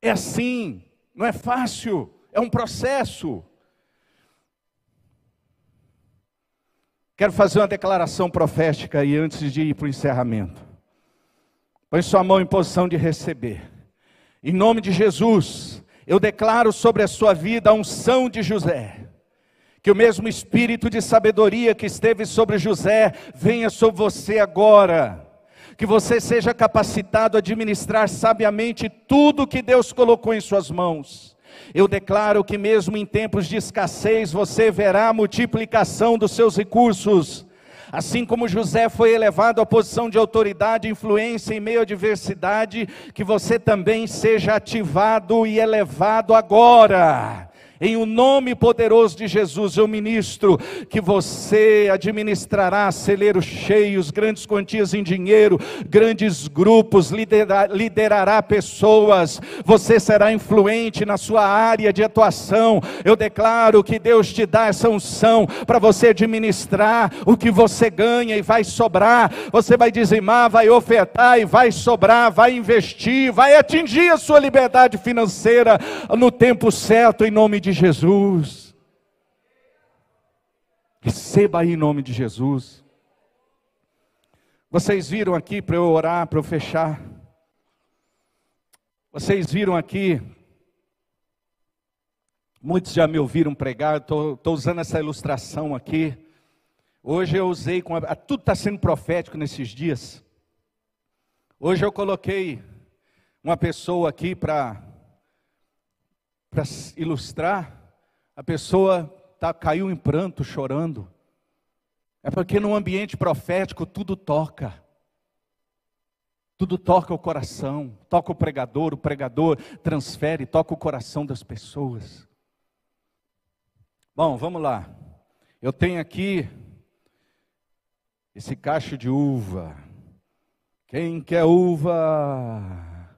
É assim, não é fácil, é um processo. Quero fazer uma declaração profética aí antes de ir para o encerramento. Põe sua mão em posição de receber. Em nome de Jesus, eu declaro sobre a sua vida a unção de José. Que o mesmo espírito de sabedoria que esteve sobre José venha sobre você agora. Que você seja capacitado a administrar sabiamente tudo que Deus colocou em suas mãos. Eu declaro que mesmo em tempos de escassez, você verá a multiplicação dos seus recursos. Assim como José foi elevado à posição de autoridade e influência em meio à diversidade, que você também seja ativado e elevado agora. Em o nome poderoso de Jesus, eu ministro que você administrará celeiros cheios, grandes quantias em dinheiro, grandes grupos, liderará pessoas, você será influente na sua área de atuação. Eu declaro que Deus te dá essa unção para você administrar o que você ganha e vai sobrar. Você vai dizimar, vai ofertar e vai sobrar, vai investir, vai atingir a sua liberdade financeira no tempo certo, em nome de Jesus. Receba aí em nome de Jesus. Vocês viram aqui para eu orar, para eu fechar. Vocês viram aqui, muitos já me ouviram pregar, estou usando essa ilustração aqui. Hoje eu usei, tudo está sendo profético nesses dias. Hoje eu coloquei uma pessoa aqui para ilustrar. A pessoa caiu em pranto, chorando. É porque no ambiente profético tudo toca. Tudo toca o coração, toca o pregador transfere, toca o coração das pessoas. Bom, vamos lá. Eu tenho aqui esse cacho de uva. Quem quer uva?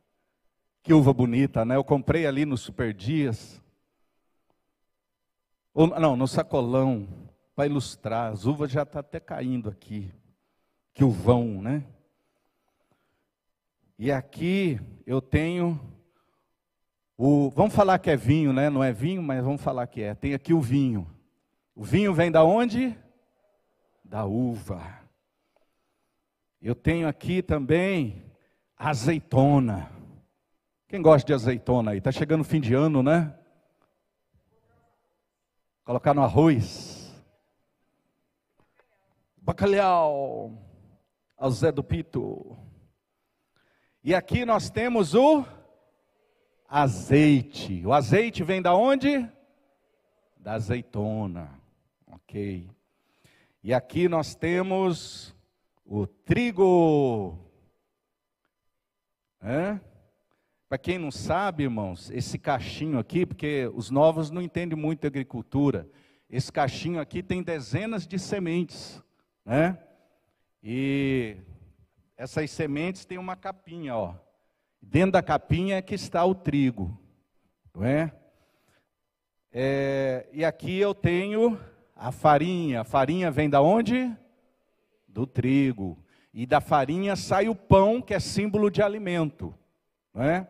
Que uva bonita, né? Eu comprei ali no Super Dias. Não, no sacolão, para ilustrar. As uvas já estão até caindo aqui. Que uvão, né? E aqui eu tenho vamos falar que é vinho, né? Não é vinho, mas vamos falar que é. Tem aqui o vinho. O vinho vem da onde? Da uva. Eu tenho aqui também azeitona. Quem gosta de azeitona aí? Está chegando o fim de ano, né? Colocar no arroz. Bacalhau. Ao Zé do Pito. E aqui nós temos o azeite. O azeite vem da onde? Da azeitona. Ok. E aqui nós temos o trigo. Para quem não sabe, irmãos, esse cachinho aqui, porque os novos não entendem muito de agricultura. Esse cachinho aqui tem dezenas de sementes, né? E essas sementes têm uma capinha, ó. Dentro da capinha é que está o trigo, não é? E aqui eu tenho a farinha. A farinha vem da onde? Do trigo. E da farinha sai o pão, que é símbolo de alimento, não é?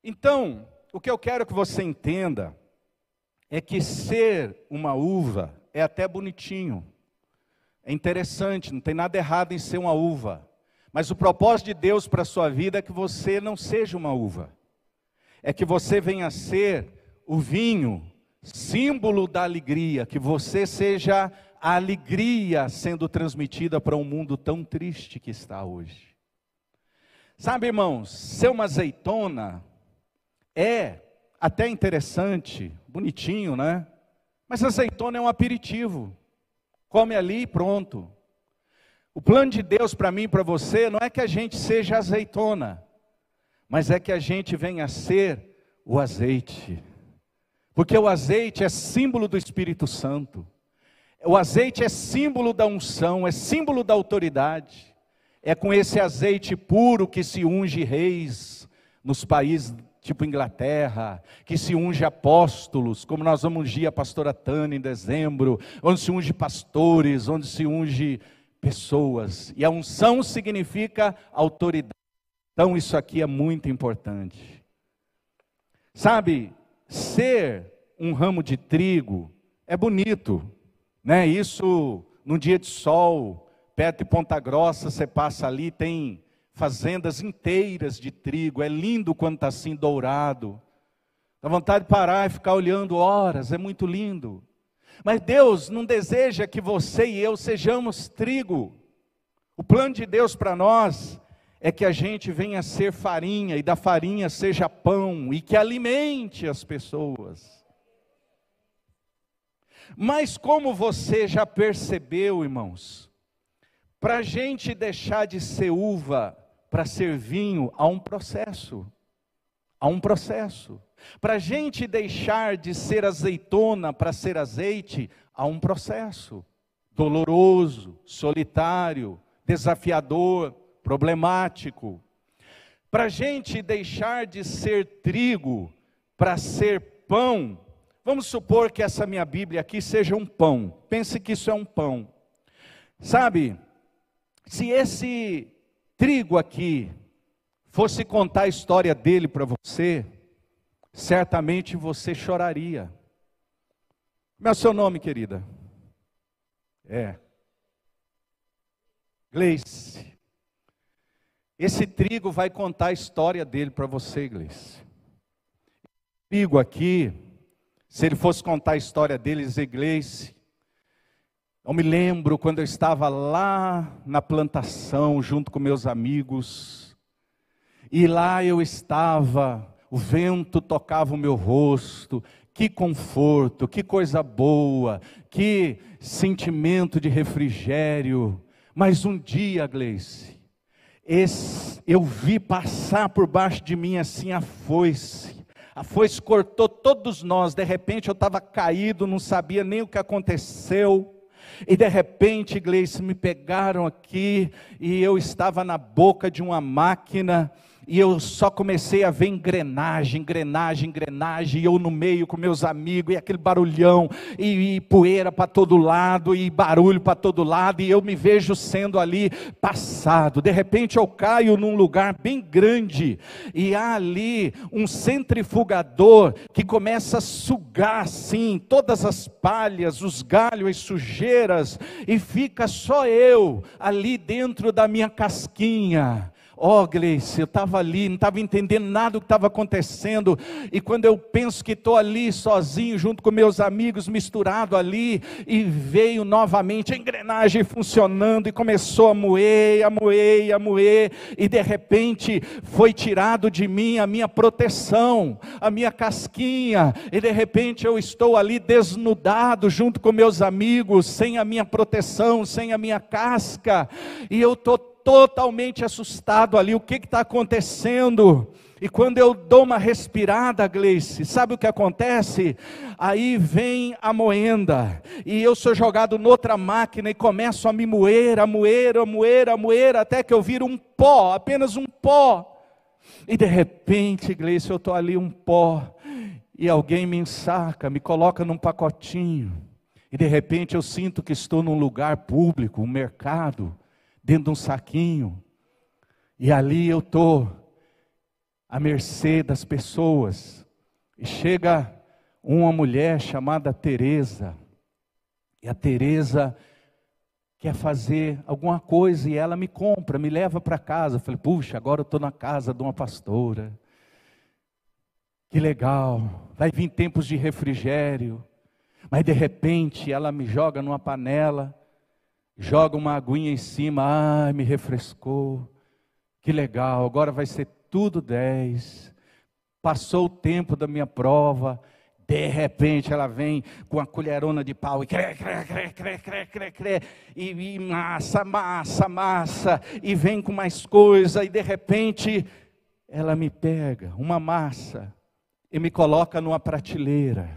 Então, o que eu quero que você entenda é que ser uma uva é até bonitinho. É interessante, não tem nada errado em ser uma uva. Mas o propósito de Deus para a sua vida é que você não seja uma uva. É que você venha a ser o vinho, símbolo da alegria. Que você seja a alegria sendo transmitida para um mundo tão triste que está hoje. Sabe, irmãos, ser uma azeitona é até interessante, bonitinho, né? Mas azeitona é um aperitivo. Come ali e pronto. O plano de Deus para mim e para você não é que a gente seja azeitona, mas é que a gente venha a ser o azeite. Porque o azeite é símbolo do Espírito Santo. O azeite é símbolo da unção, é símbolo da autoridade. É com esse azeite puro que se unge reis nos países tipo Inglaterra, que se unge apóstolos, como nós vamos ungir a pastora Tânia em dezembro, onde se unge pastores, onde se unge pessoas. E a unção significa autoridade. Então isso aqui é muito importante. Sabe, ser um ramo de trigo é bonito, né? Isso num dia de sol, perto de Ponta Grossa, você passa ali, tem fazendas inteiras de trigo, é lindo quando está assim dourado, dá vontade de parar e ficar olhando horas, é muito lindo. Mas Deus não deseja que você e eu sejamos trigo. O plano de Deus para nós é que a gente venha a ser farinha, e da farinha seja pão, e que alimente as pessoas. Mas como você já percebeu, irmãos, para a gente deixar de ser uva para ser vinho, há um processo. Há um processo. Para a gente deixar de ser azeitona para ser azeite, há um processo. Doloroso, solitário, desafiador, problemático. Para a gente deixar de ser trigo para ser pão, vamos supor que essa minha Bíblia aqui seja um pão. Pense que isso é um pão. Sabe, se esse trigo aqui fosse contar a história dele para você, certamente você choraria. Como é o seu nome, querida? Gleice. Esse trigo vai contar a história dele para você, igreja. O trigo aqui, se ele fosse contar a história deles, igreja, eu me lembro quando eu estava lá na plantação, junto com meus amigos, e lá eu estava, o vento tocava o meu rosto, que conforto, que coisa boa, que sentimento de refrigério. Mas um dia, Gleice, eu vi passar por baixo de mim assim a foice. A foice cortou todos nós. De repente eu estava caído, não sabia nem o que aconteceu. E de repente, Gleice, me pegaram aqui e eu estava na boca de uma máquina. E eu só comecei a ver engrenagem, e eu no meio com meus amigos, e aquele barulhão, e poeira para todo lado, e barulho para todo lado, e eu me vejo sendo ali passado. De repente eu caio num lugar bem grande, e há ali um centrifugador que começa a sugar assim, todas as palhas, os galhos, as sujeiras, e fica só eu ali dentro da minha casquinha. Gleice, eu estava ali, não estava entendendo nada do que estava acontecendo, e quando eu penso que estou ali sozinho, junto com meus amigos, misturado ali, e veio novamente a engrenagem funcionando, e começou a moer, e de repente foi tirado de mim a minha proteção, a minha casquinha, e de repente eu estou ali desnudado, junto com meus amigos, sem a minha proteção, sem a minha casca, e eu estou totalmente assustado ali, o que está acontecendo? E quando eu dou uma respirada, Gleice, sabe o que acontece? Aí vem a moenda, e eu sou jogado noutra máquina, e começo a me moer, até que eu viro um pó, apenas um pó. E de repente, Gleice, eu estou ali um pó, e alguém me ensaca, me coloca num pacotinho, e de repente eu sinto que estou num lugar público, um mercado, dentro de um saquinho, e ali eu estou à mercê das pessoas, e chega uma mulher chamada Teresa, e a Teresa quer fazer alguma coisa, e ela me compra, me leva para casa. Eu falei, puxa, agora eu estou na casa de uma pastora, que legal, vai vir tempos de refrigério, mas de repente ela me joga numa panela, joga uma aguinha em cima, me refrescou, que legal, agora vai ser tudo 10, passou o tempo da minha prova, de repente ela vem com a colherona de pau, e massa, e vem com mais coisa, e de repente ela me pega uma massa, e me coloca numa prateleira,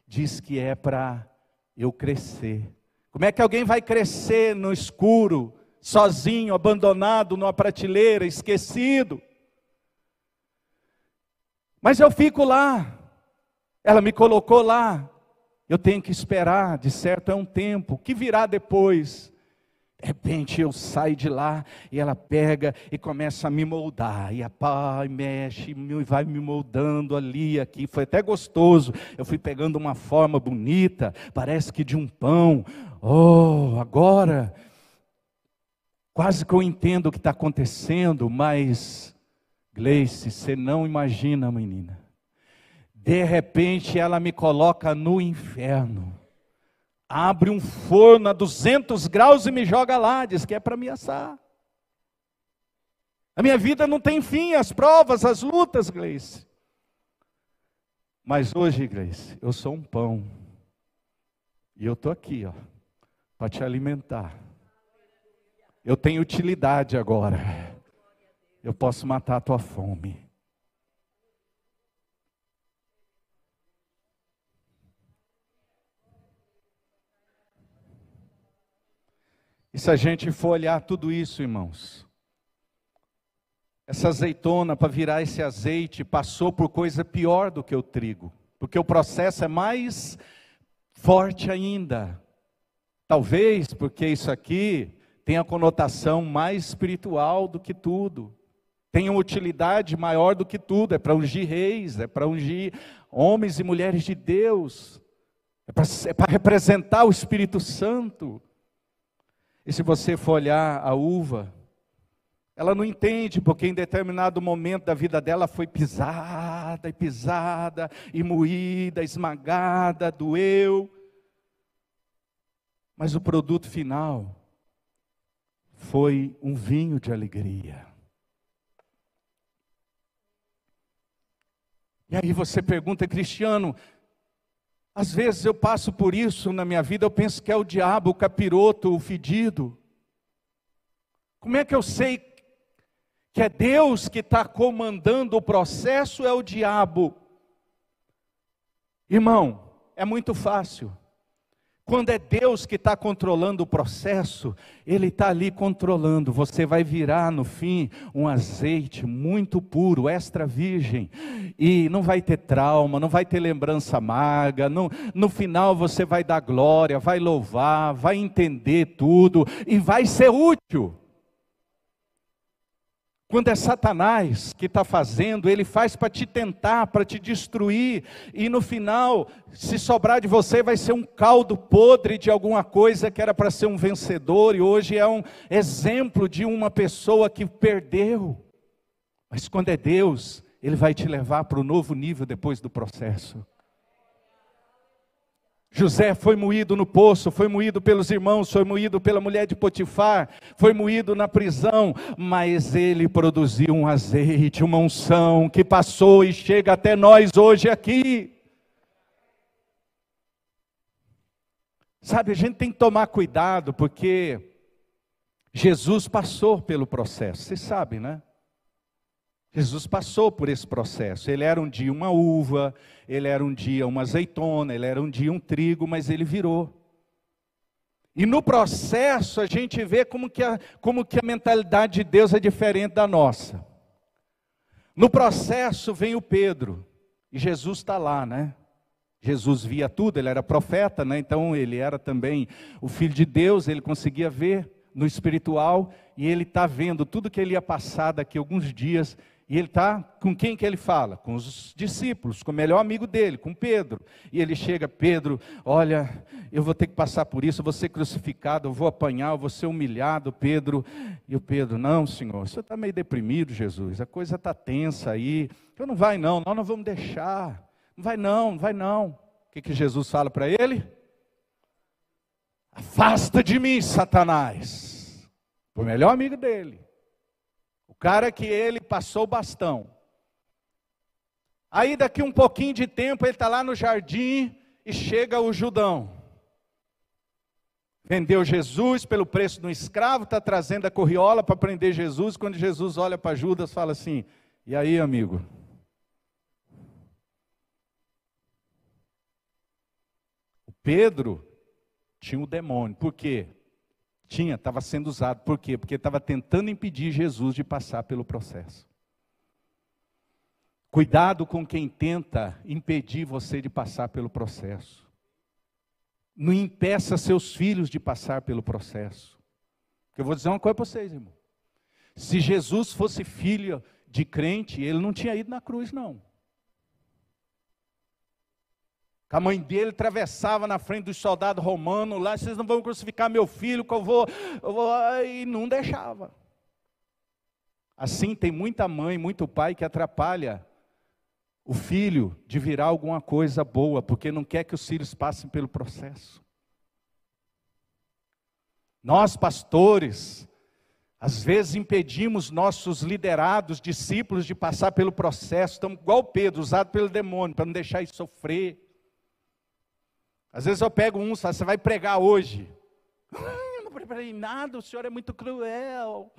diz que é para eu crescer. Como é que alguém vai crescer no escuro, sozinho, abandonado numa prateleira, esquecido? Mas eu fico lá, ela me colocou lá, eu tenho que esperar, de certo é um tempo, o que virá depois? De repente eu saio de lá, e ela pega e começa a me moldar, e a pá, mexe, e vai me moldando ali, aqui, foi até gostoso, eu fui pegando uma forma bonita, parece que de um pão. Agora, quase que eu entendo o que está acontecendo, mas, Gleice, você não imagina, menina, de repente ela me coloca no inferno, abre um forno a 200 graus e me joga lá, diz que é para me assar. A minha vida não tem fim, as provas, as lutas, Gleice. Mas hoje, Gleice, eu sou um pão, e eu estou aqui, para te alimentar. Eu tenho utilidade agora, eu posso matar a tua fome. E se a gente for olhar tudo isso, irmãos, essa azeitona, para virar esse azeite, passou por coisa pior do que o trigo, porque o processo é mais forte ainda. Talvez porque isso aqui tem a conotação mais espiritual do que tudo, tem uma utilidade maior do que tudo, é para ungir reis, é para ungir homens e mulheres de Deus, é para representar o Espírito Santo. E se você for olhar a uva, Ela não entende porque em determinado momento da vida dela foi pisada e pisada, e moída, esmagada, doeu. Mas o produto final foi um vinho de alegria. E aí você pergunta, Cristiano, às vezes eu passo por isso na minha vida, eu penso que é o diabo, o capiroto, o fedido. Como é que eu sei que é Deus que está comandando o processo ou é o diabo? Irmão, é muito fácil. Quando é Deus que está controlando o processo, Ele está ali controlando. Você vai virar no fim um azeite muito puro, extra virgem. E não vai ter trauma, não vai ter lembrança amarga. No final você vai dar glória, vai louvar, vai entender tudo e vai ser útil. Quando é Satanás que está fazendo, ele faz para te tentar, para te destruir, e no final, se sobrar de você, vai ser um caldo podre de alguma coisa que era para ser um vencedor, e hoje é um exemplo de uma pessoa que perdeu. Mas quando é Deus, Ele vai te levar para o novo nível depois do processo. José foi moído no poço, foi moído pelos irmãos, foi moído pela mulher de Potifar, foi moído na prisão, mas ele produziu um azeite, uma unção que passou e chega até nós hoje aqui. Sabe, a gente tem que tomar cuidado, porque Jesus passou pelo processo, vocês sabem, né? Jesus passou por esse processo. Ele era um dia uma uva, ele era um dia uma azeitona, ele era um dia um trigo, mas ele virou. E no processo a gente vê como que a mentalidade de Deus é diferente da nossa. No processo vem o Pedro, e Jesus está lá, né? Jesus via tudo, ele era profeta, né? Então ele era também o Filho de Deus, ele conseguia ver no espiritual, e ele está vendo tudo que ele ia passar daqui a alguns dias. E ele está, com quem que ele fala? Com os discípulos, com o melhor amigo dele, com Pedro. E ele chega, Pedro, olha, eu vou ter que passar por isso, eu vou ser crucificado, eu vou apanhar, eu vou ser humilhado, Pedro. E o Pedro, não, Senhor, você está meio deprimido, Jesus, a coisa está tensa aí. Eu não vai não, nós não vamos deixar. Não vai não, não vai não. O que Jesus fala para ele? Afasta de mim, Satanás. O melhor amigo dele. O cara que ele passou o bastão. Aí daqui um pouquinho de tempo ele está lá no jardim e chega o Judão. Vendeu Jesus pelo preço de um escravo, está trazendo a corriola para prender Jesus. Quando Jesus olha para Judas, fala assim, e aí amigo? O Pedro tinha um demônio, por quê? Estava sendo usado. Por quê? Porque estava tentando impedir Jesus de passar pelo processo. Cuidado com quem tenta impedir você de passar pelo processo. Não impeça seus filhos de passar pelo processo. Eu vou dizer uma coisa para vocês, irmão. Se Jesus fosse filho de crente, ele não tinha ido na cruz, não. A mãe dele atravessava na frente dos soldados romanos lá, vocês não vão crucificar meu filho, que eu vou, e não deixava. Assim tem muita mãe, muito pai que atrapalha o filho de virar alguma coisa boa, porque não quer que os filhos passem pelo processo. Nós pastores, às vezes impedimos nossos liderados, discípulos de passar pelo processo, estamos igual Pedro, usado pelo demônio, para não deixar eles sofrer. Às vezes eu pego um e falo, você vai pregar hoje. Eu não preparei nada, o senhor é muito cruel.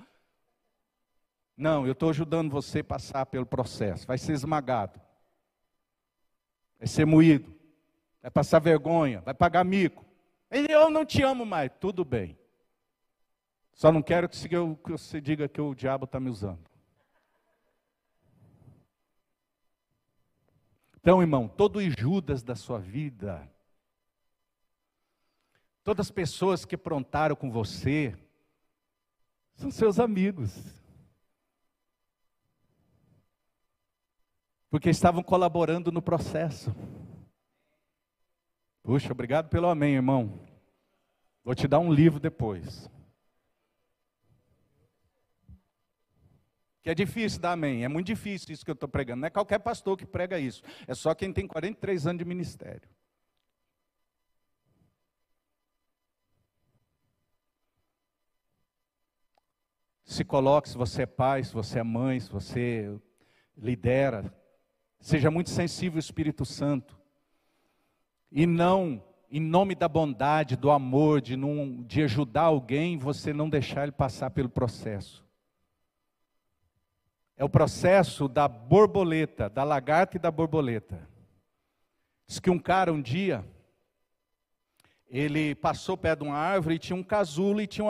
Não, eu estou ajudando você a passar pelo processo. Vai ser esmagado. Vai ser moído. Vai passar vergonha, vai pagar mico. Eu não te amo mais. Tudo bem. Só não quero que você diga que o diabo está me usando. Então, irmão, todo o Judas da sua vida, todas as pessoas que aprontaram com você, são seus amigos. Porque estavam colaborando no processo. Puxa, obrigado pelo amém, irmão. Vou te dar um livro depois. Que é difícil dar amém, é muito difícil isso que eu estou pregando. Não é qualquer pastor que prega isso, é só quem tem 43 anos de ministério. Se coloque, se você é pai, se você é mãe, se você lidera, seja muito sensível ao Espírito Santo. E não, em nome da bondade, do amor, de ajudar alguém, você não deixar ele passar pelo processo. É o processo da borboleta, da lagarta e da borboleta. Diz que um cara um dia, ele passou perto de uma árvore e tinha um casulo e tinha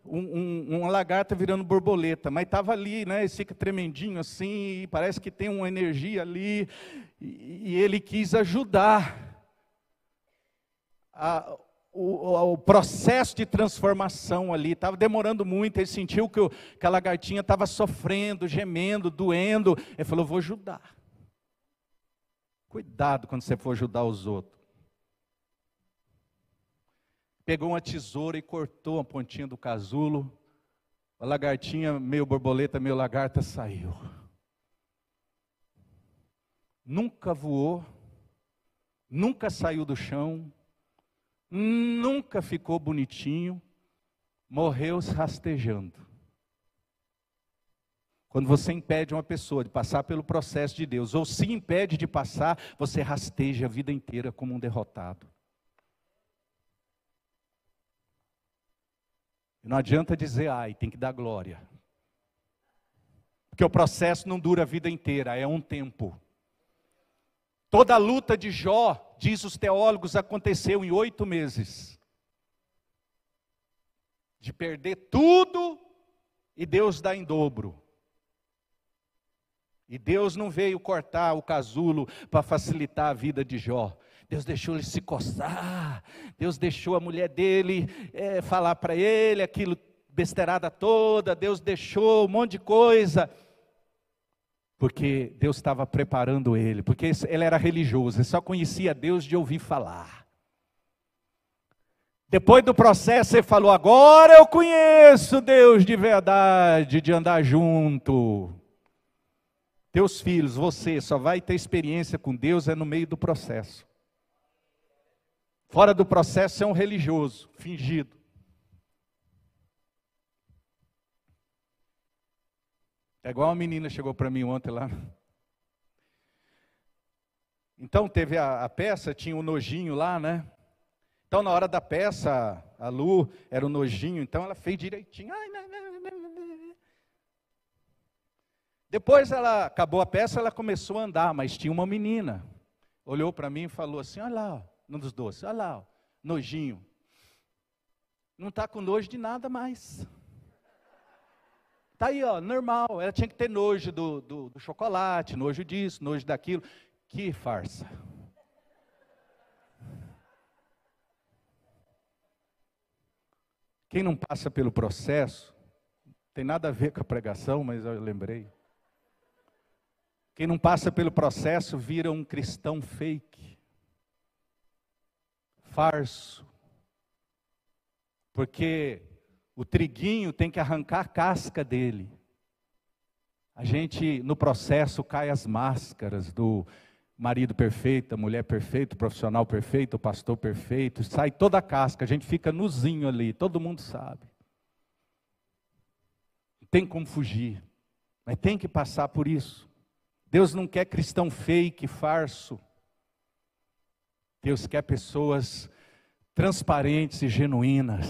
uma lagarta virando borboleta. Mas estava ali, né? Ele fica tremendinho assim, e parece que tem uma energia ali. E ele quis ajudar o processo de transformação ali. Estava demorando muito, ele sentiu que a lagartinha estava sofrendo, gemendo, doendo. Ele falou, vou ajudar. Cuidado quando você for ajudar os outros. Pegou uma tesoura e cortou a pontinha do casulo. A lagartinha, meio borboleta, meio lagarta, saiu. Nunca voou, nunca saiu do chão, nunca ficou bonitinho, morreu se rastejando. Quando você impede uma pessoa de passar pelo processo de Deus, ou se impede de passar, você rasteja a vida inteira como um derrotado. Não adianta dizer, ai, tem que dar glória. Porque o processo não dura a vida inteira, é um tempo. Toda a luta de Jó, diz os teólogos, aconteceu em 8 meses. De perder tudo e Deus dá em dobro. E Deus não veio cortar o casulo para facilitar a vida de Jó. Deus deixou ele se coçar, Deus deixou a mulher dele falar para ele aquilo, besteirada toda, Deus deixou um monte de coisa, porque Deus estava preparando ele, porque ele era religioso, ele só conhecia Deus de ouvir falar. Depois do processo ele falou, agora eu conheço Deus de verdade, de andar junto. Teus filhos, você só vai ter experiência com Deus no meio do processo. Fora do processo é um religioso, fingido. É igual uma menina chegou para mim ontem lá. Então teve a peça, tinha um nojinho lá, né? Então na hora da peça, a Lu era um nojinho, então ela fez direitinho. Depois ela acabou a peça, ela começou a andar, mas tinha uma menina. Olhou para mim e falou assim, olha lá, ó. Um dos doces, olha lá, ó, nojinho. Não está com nojo de nada mais. Está aí, ó, normal. Ela tinha que ter nojo do chocolate, nojo disso, nojo daquilo. Que farsa. Quem não passa pelo processo, tem nada a ver com a pregação, mas eu lembrei. Quem não passa pelo processo vira um cristão fake. Farso, porque o triguinho tem que arrancar a casca dele. A gente, no processo, cai as máscaras do marido perfeito, da mulher perfeita, o profissional perfeito, o pastor perfeito, sai toda a casca, a gente fica nuzinho ali, todo mundo sabe. Não tem como fugir, mas tem que passar por isso. Deus não quer cristão fake, farso. Deus quer pessoas transparentes e genuínas.